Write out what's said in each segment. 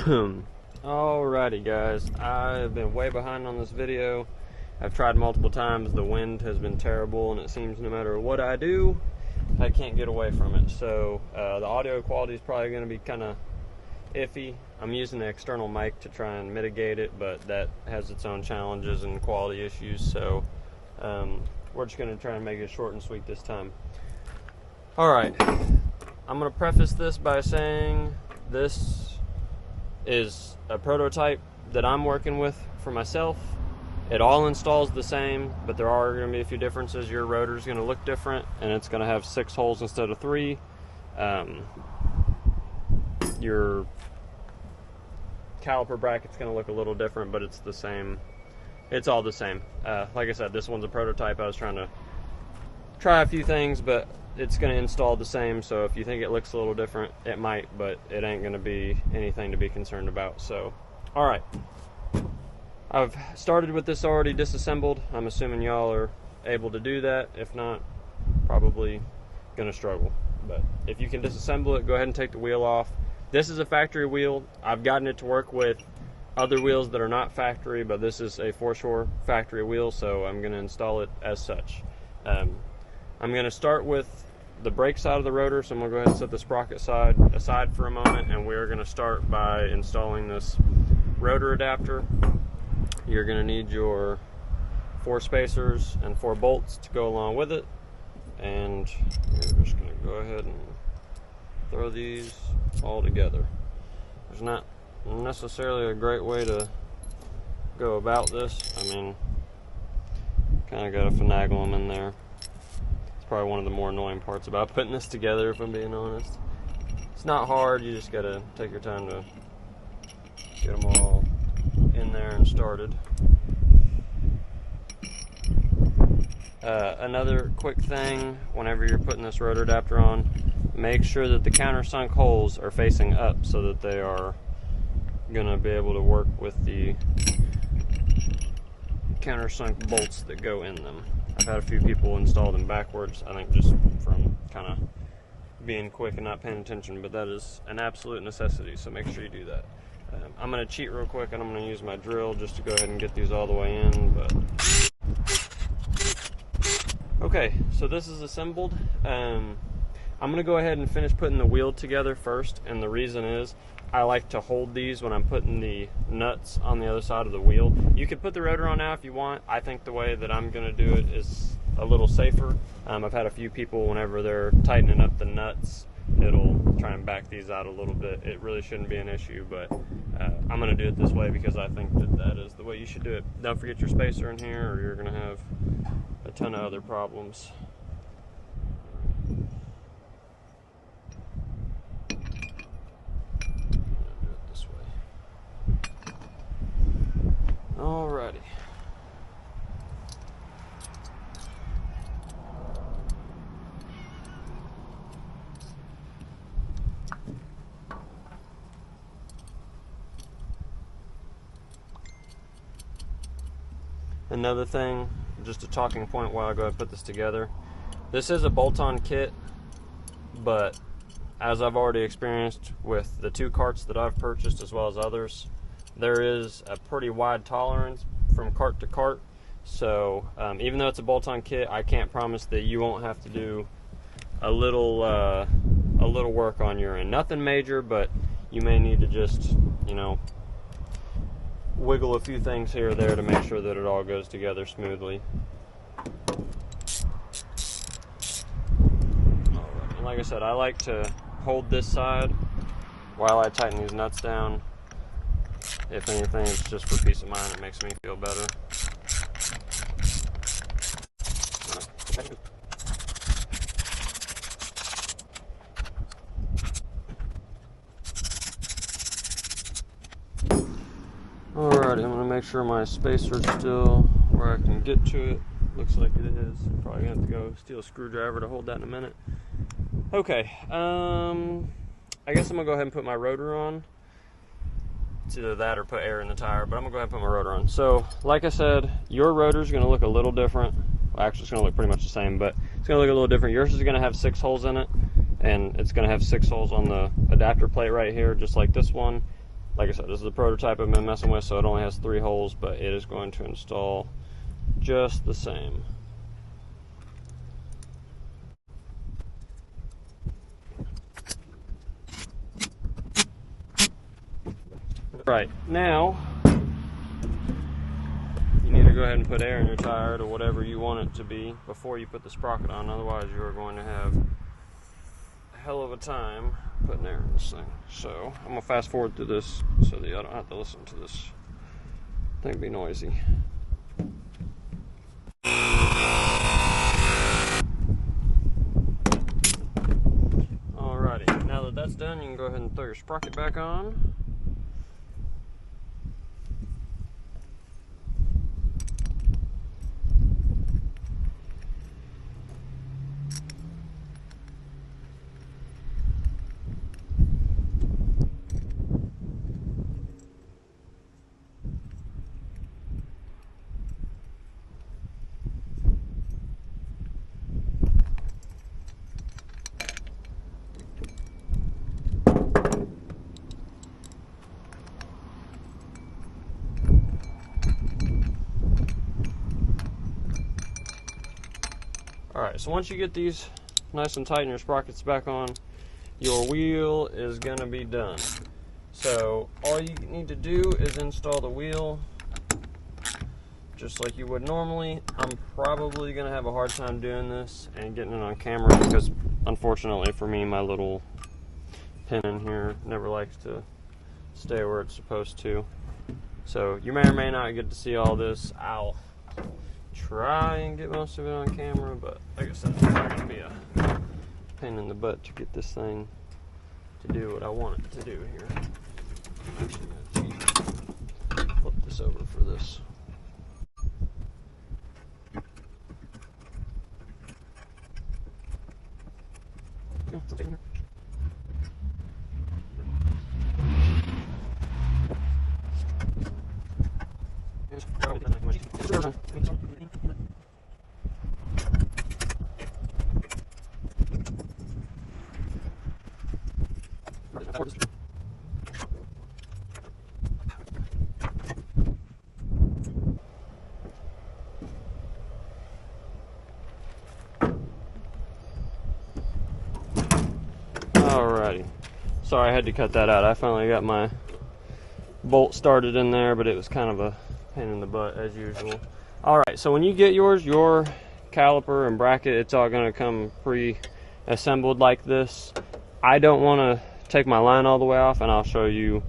Alrighty guys, I've been way behind on this video. I've tried multiple times. The wind has been terrible, and it seems no matter what I do, I can't get away from it. So the audio quality is probably going to be kind of iffy. I'm using an external mic to try and mitigate it, but that has its own challenges and quality issues. So we're just going to try and make it short and sweet this time. Alright, I'm going to preface this by saying this is a prototype that I'm working with for myself. It all installs the same, but there are going to be a few differences. Your rotor is going to look different, and it's going to have 6 holes instead of 3. Your caliper bracket's going to look a little different, but it's the same. It's all the same. Like I said, this one's a prototype. I was trying to try a few things, but it's going to install the same. So if you think it looks a little different, it might, but it ain't going to be anything to be concerned about. So, all right. I've started with this already disassembled. I'm assuming y'all are able to do that. If not, probably going to struggle. But if you can disassemble it, go ahead and take the wheel off. This is a factory wheel. I've gotten it to work with other wheels that are not factory, but this is a foreshore factory wheel, so I'm going to install it as such. I'm going to start with the brake side of the rotor, so I'm going to go ahead and set the sprocket side aside for a moment, and we're going to start by installing this rotor adapter. You're going to need your 4 spacers and 4 bolts to go along with it, and we're just going to go ahead and throw these all together. There's not necessarily a great way to go about this. I mean, kind of got to finagle them in there. It's probably one of the more annoying parts about putting this together, if I'm being honest. It's not hard, you just got to take your time to get them all in there and started. Another quick thing, whenever you're putting this rotor adapter on, make sure that the countersunk holes are facing up so that they are going to be able to work with the countersunk bolts that go in them. I've had a few people install them backwards, I think just from kind of being quick and not paying attention, but that is an absolute necessity, so make sure you do that. I'm going to cheat real quick, and I'm going to use my drill just to go ahead and get these all the way in. But okay, so this is assembled. I'm going to go ahead and finish putting the wheel together first, and the reason is I like to hold these when I'm putting the nuts on the other side of the wheel. You can put the rotor on now if you want. I think the way that I'm going to do it is a little safer. I've had a few people, whenever they're tightening up the nuts, it'll try and back these out a little bit. It really shouldn't be an issue, but I'm going to do it this way because I think that that is the way you should do it. Don't forget your spacer in here, or you're going to have a ton of other problems. Alrighty. Another thing, just a talking point while I go ahead and put this together. This is a bolt-on kit, but as I've already experienced with the 2 carts that I've purchased as well as others, there is a pretty wide tolerance from cart to cart. So even though it's a bolt-on kit, I can't promise that you won't have to do a little work on your end. Nothing major, but you may need to just, you know, wiggle a few things here or there to make sure that it all goes together smoothly. Alright, and like I said, I like to hold this side while I tighten these nuts down. If anything, it's just for peace of mind. It makes me feel better. Alright, I'm going to make sure my spacer's still where I can get to it. Looks like it is. Probably going to have to go steal a screwdriver to hold that in a minute. Okay, I guess I'm going to go ahead and put my rotor on. It's either that or put air in the tire, but I'm going to go ahead and put my rotor on. So, like I said, your rotor is going to look a little different. Well, actually, it's going to look pretty much the same, but it's going to look a little different. Yours is going to have 6 holes in it, and it's going to have 6 holes on the adapter plate right here, just like this one. like I said, this is the prototype I've been messing with, so it only has 3 holes, but it is going to install just the same. Right, now you need to go ahead and put air in your tire to whatever you want it to be before you put the sprocket on, otherwise you are going to have a hell of a time putting air in this thing. So I'm going to fast forward through this so that I don't have to listen to this thing be noisy. Alrighty, now that that's done, you can go ahead and throw your sprocket back on. Alright, so once you get these nice and tight and your sprockets back on, your wheel is going to be done. So all you need to do is install the wheel just like you would normally. I'm probably going to have a hard time doing this and getting it on camera because unfortunately for me, my little pin in here never likes to stay where it's supposed to. So you may or may not get to see all this. I'll try and get most of it on camera, but like I said, it's probably going to be a pain in the butt to get this thing to do what I want it to do here. I'm actually going to flip this over for this. Alrighty, sorry I had to cut that out. I finally got my bolt started in there, but it was kind of a pain in the butt as usual. Alright, so when you get yours, your caliper and bracket, it's all going to come pre-assembled like this. I don't want to take my line all the way off, and I'll show you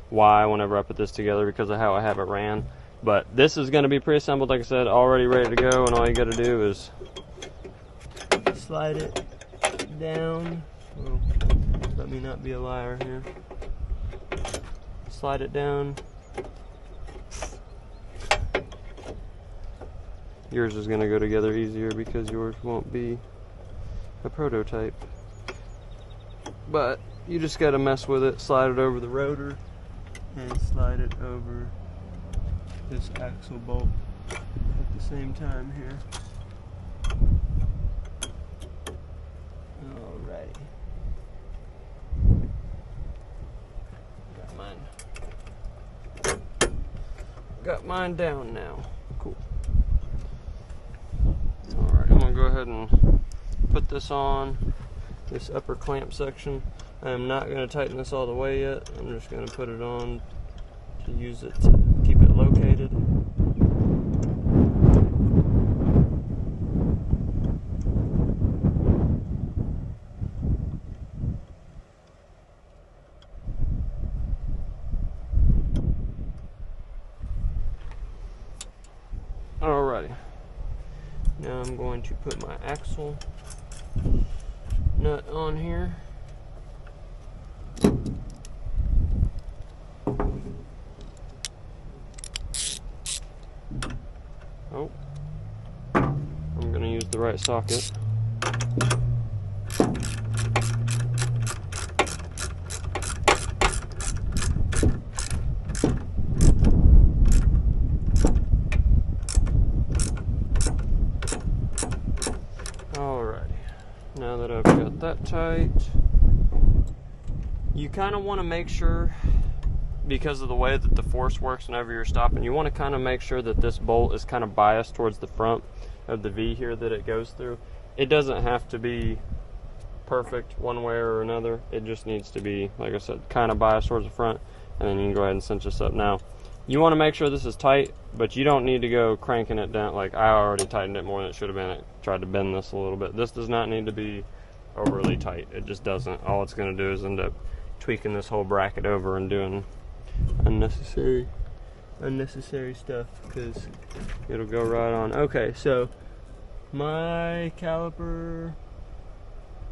why whenever I put this together because of how I have it ran. But this is going to be pre-assembled, like I said, already ready to go, and all you got to do is slide it down. Oh, let me not be a liar here. Slide it down. Yours is going to go together easier because yours won't be a prototype. But you just got to mess with it, slide it over the rotor, and slide it over this axle bolt at the same time here. Alrighty. Got mine down now. Cool. Alright, I'm going to go ahead and put this on this upper clamp section. I am not going to tighten this all the way yet. I'm just going to put it on to use it to keep it located. Alrighty, now I'm going to put my axle nut on here. Oh, I'm going to use the right socket. Now that I've got that tight, you kind of want to make sure because of the way that the force works whenever you're stopping, you want to kind of make sure that this bolt is kind of biased towards the front of the V here that it goes through. It doesn't have to be perfect one way or another. It just needs to be, like I said, kind of biased towards the front, and then you can go ahead and cinch this up. Now, you want to make sure this is tight, but you don't need to go cranking it down. Like, I already tightened it more than it should have been. I tried to bend this a little bit. This does not need to be overly tight. It just doesn't. All it's going to do is end up tweaking this whole bracket over and doing unnecessary stuff, because it'll go right on. Okay, so my caliper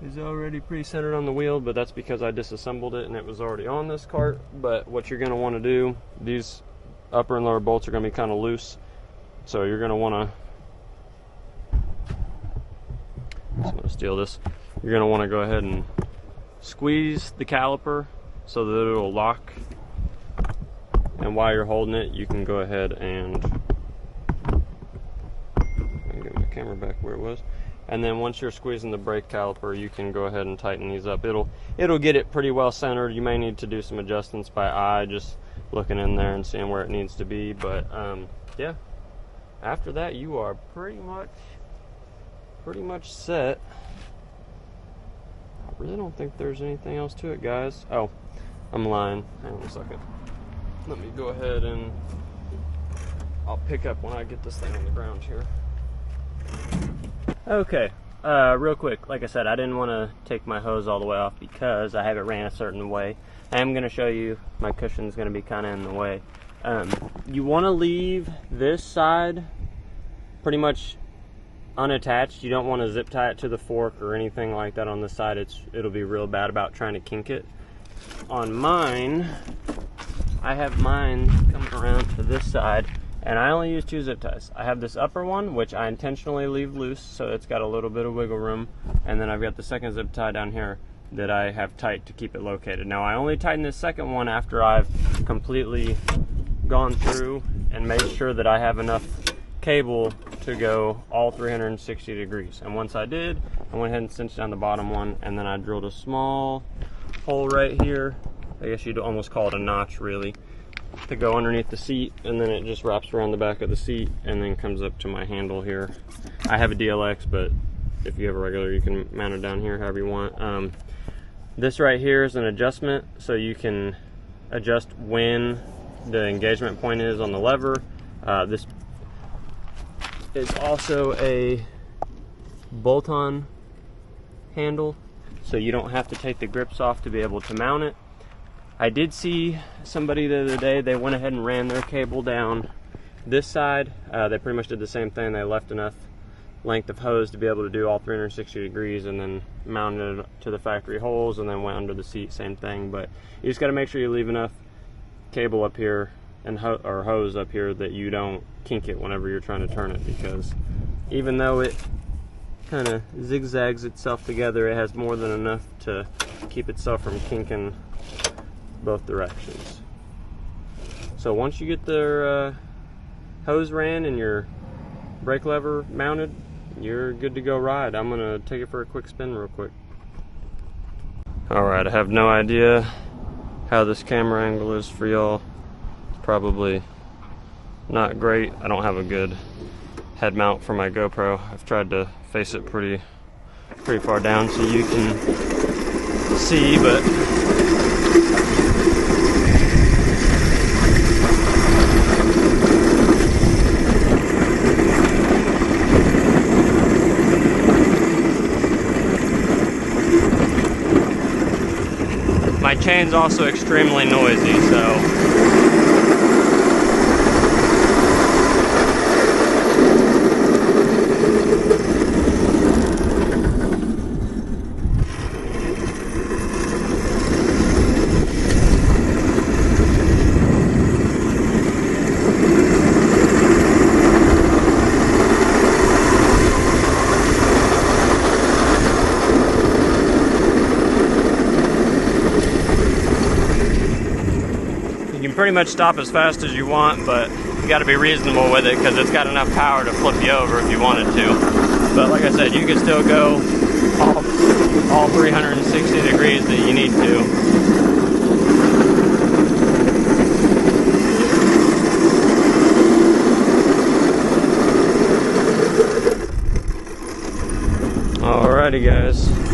is already pre-centered on the wheel, but that's because I disassembled it and it was already on this cart. But what you're going to want to do, these upper and lower bolts are going to be kind of loose, so you're going to want to, I'm going to steal this, you're going to want to go ahead and squeeze the caliper so that it'll lock, and while you're holding it, you can go ahead and get my camera back where it was. And then once you're squeezing the brake caliper, you can go ahead and tighten these up. It'll get it pretty well centered. You may need to do some adjustments by eye, just looking in there and seeing where it needs to be. But yeah, after that, you are pretty much set. I really don't think there's anything else to it, guys. Oh, I'm lying. Hang on a second. Let me go ahead and I'll pick up when I get this thing on the ground here. Okay, real quick, like I said, I didn't want to take my hose all the way off because I have it ran a certain way. I am going to show you my cushion's going to be kind of in the way. You want to leave this side pretty much unattached. You don't want to zip tie it to the fork or anything like that on this side. It'll be real bad about trying to kink it. On mine, I have mine coming around to this side, and I only use 2 zip ties. I have this upper one, which I intentionally leave loose, so it's got a little bit of wiggle room. And then I've got the second zip tie down here that I have tight to keep it located. Now, I only tighten this second one after I've completely gone through and made sure that I have enough cable to go all 360 degrees. And once I did, I went ahead and cinched down the bottom one, and then I drilled a small hole right here. I guess you'd almost call it a notch, really, to go underneath the seat, and then it just wraps around the back of the seat and then comes up to my handle here. I have a DLX, but if you have a regular, you can mount it down here however you want. This right here is an adjustment, so you can adjust when the engagement point is on the lever. This is also a bolt-on handle, so you don't have to take the grips off to be able to mount it. I did see somebody the other day, they went ahead and ran their cable down this side. They pretty much did the same thing. They left enough length of hose to be able to do all 360 degrees and then mounted it to the factory holes and then went under the seat, same thing. But you just got to make sure you leave enough cable up here and or hose up here that you don't kink it whenever you're trying to turn it, because even though it kind of zigzags itself together, it has more than enough to keep itself from kinking both directions. So once you get the hose ran and your brake lever mounted, you're good to go ride. I'm gonna take it for a quick spin real quick. Alright, I have no idea how this camera angle is for y'all. It's probably not great. I don't have a good head mount for my GoPro. I've tried to face it pretty far down so you can see, but my chain's also extremely noisy, so pretty much stop as fast as you want, but you got to be reasonable with it because it's got enough power to flip you over if you wanted to. But like I said, you can still go all 360 degrees that you need to. Alrighty guys.